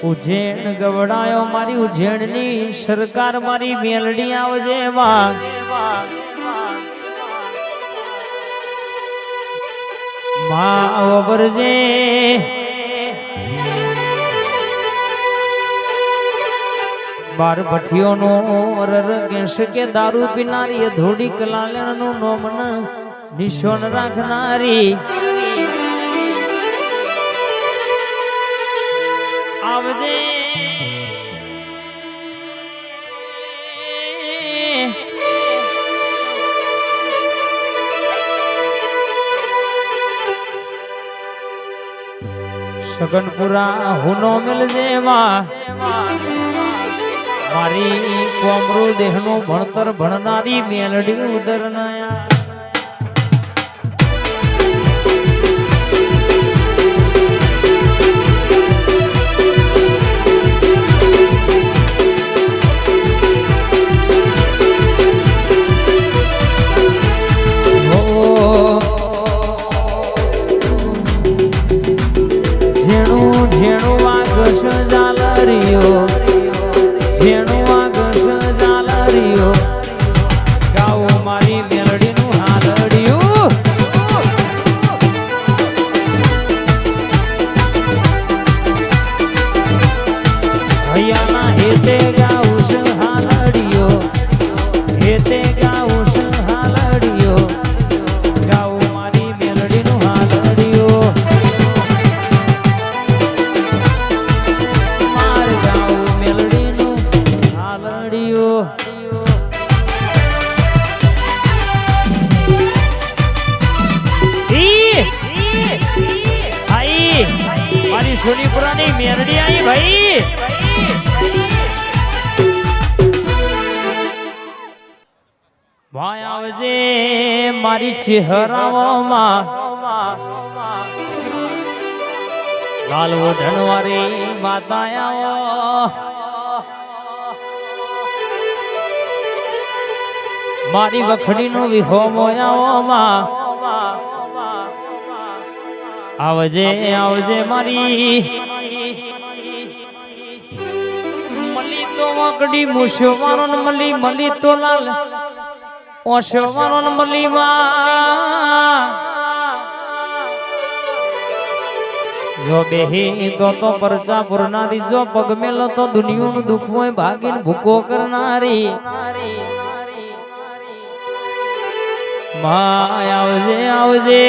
ઉજ્જૈન ગવડાયો મારી ઉજ્જૈનની સરકાર મારી મેલડી આવજે માં વરજે બાર ભઠિયો નો કેશ કે દારૂ પીનારી ધોડી કલાલણ નું નોમન નિશોન રાખનારી આવજે સગનપુરા હુનો મિલજે માં મારી કોમરો દેહનો ભણતર ભણનારી મેલડી ઉદરનાયા સોનીપુરાની મેરડી આવી ભાઈ ભાઈ આવજે મારી ચહેરામાં લાલ ઓઢણવાળી માતા આવો મારી વખડીનો વિહો મોયાઓમાં આવજે આવજે મારી મલી તો વાકડી મુશો મારો મલી મલી તો લાલ ઓશો મારો મલી માં જો બેહી તો પરચા પુરનારી જો પગ મેલો તો દુનિયાનું દુઃખ હોય ભાગીને ભૂકો કરનારી માં આવજે આવજે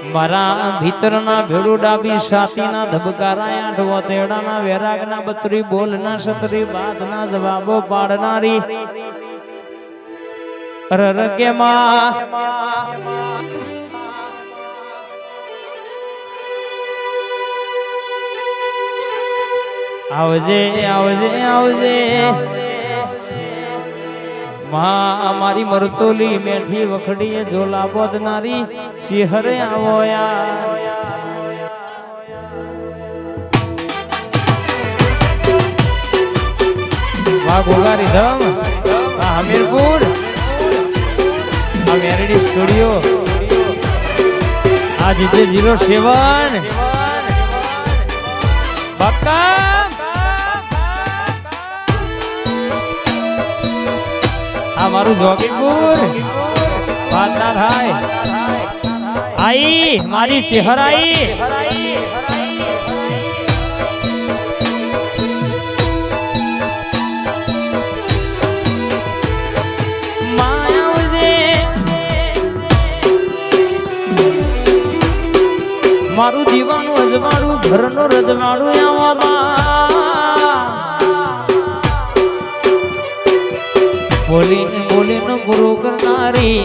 મારા ભીતરના ભેડું ડાબી છાતીના ધબકારા આઠવો તેડાના વેરાગના બત્રી બોલના સતરી બાદના જવાબો પાડનારી રર કે માં આવજે આવજે આવજે માં મારી મરતોલી મેઠી વખડીએ ઝોલા બોધનારી ચિહરે આવો વાહ ગોગારી ધમ હમીરપુર આ મેરડી સ્ટુડિયો આ જીતે 07 બક્કા આ મારું જોગીપુર વાત ના થાય આઈ મારી ચહેરાઈ મારું દીવાનું અજવાળું ઘરનું રજવાળું બોલીને બોલીને પૂરું કરનારી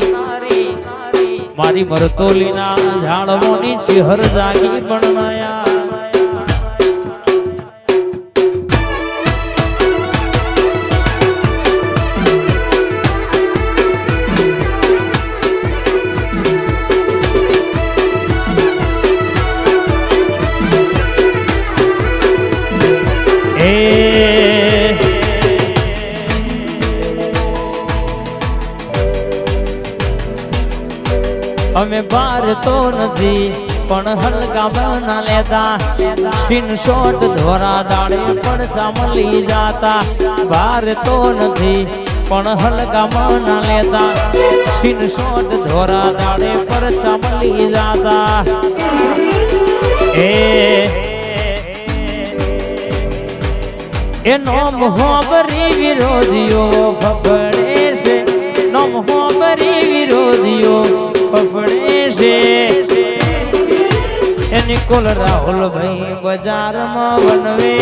મારી મરતોલીના ઝાડવોની ચિહર જાગી બનનાયા અમે બાર તો નથી પણ હલકા બના લેતા સીન શોટ ધોરા દાડે પણ ચામલી જાતા ભાર તો નથી પણ હલકા બના લેતા સીન શોટ ધોરા દાડે પર ચામલી જાતા એ નોમ હોબરી વિરોધીઓ ફફડે છે નોમ હોબરી વિરોધીઓ ફફડે છે એની કુલ રાહુલ ભાઈ બજારમાં બનવે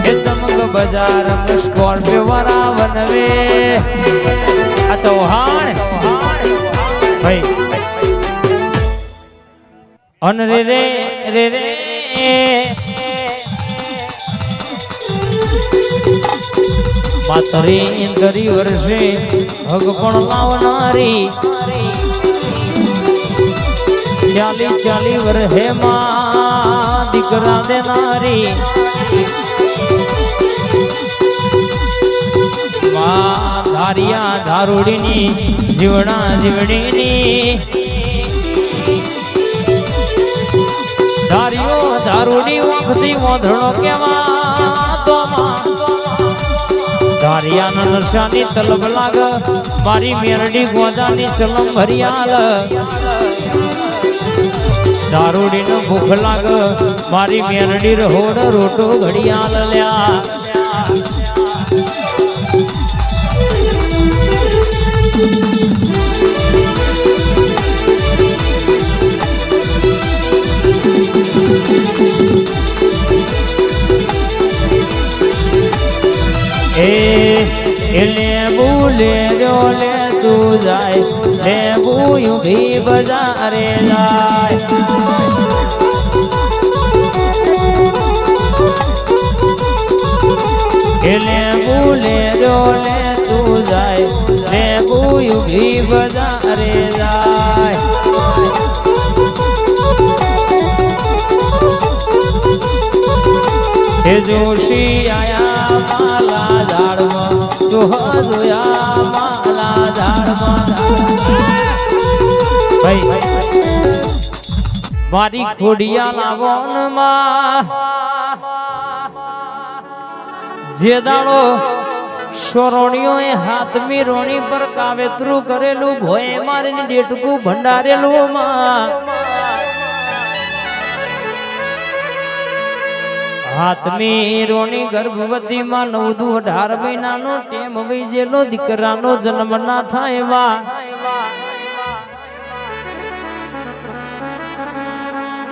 એ ચમક બજારમાં સ્કોર્પિયો વાળા બનવે આ તો હાણ ભાઈ અન રે રે રે રે માતરી ઇન્દરી વર્ષે હગ પણ લાવનારી 40 વર્ષે માં દીકરા દેનારી માં ધારિયા ધારુડીની જીવડા જીવડીની ધારિયો ધારુડી વખતી મોધણો કેવા તો ધારિયાના નશાની તલબ લાગ મારી મેરડી ગોજાની ચલમ ભરિયાલ ધારુડીનો ભૂખ લાગ મારી મેરડી રહોડ રોટો ઘડિયાલ લ્યા લેબુ લેજો લે તું જાય લેબુ યુ ભી બજારે જાય લેબુ લેજો લે તું જાય લેબુ યુ ભી બજારે જાય હે જોશી આયા માલા ઝાડમાં જોયા માલા ઝાડમાં ભાઈ મારી ખોડિયા લાવોનમાં જે દાડો સોરણીઓએ હાથમી રોણી પર કાવેતરું કરેલું ભોય મારીને ડેટકું ભંડારેલું માં હાથમી રોણી ગર્ભવતી માં 9-18 મહિનાનો ટેમ વૈજેલો દીકરાનો જન્મ ના થાય વા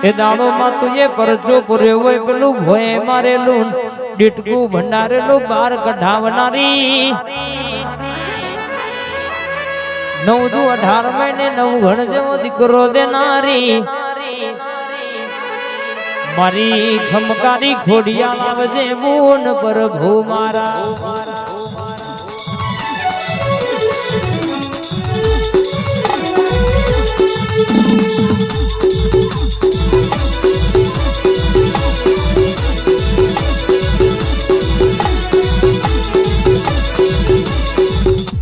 એ દાડો માં તુએ પરચો પૂર્યો હોય પેલું ભોય મારેલું ડીટકું ભંડારેલું બાર કઢાવનારી 9-18 મહિને 9 ઘણ જેવો દીકરો દેનારી મારી ખમકારી ખોડિયા લાવજે બોન પ્રભુ મારા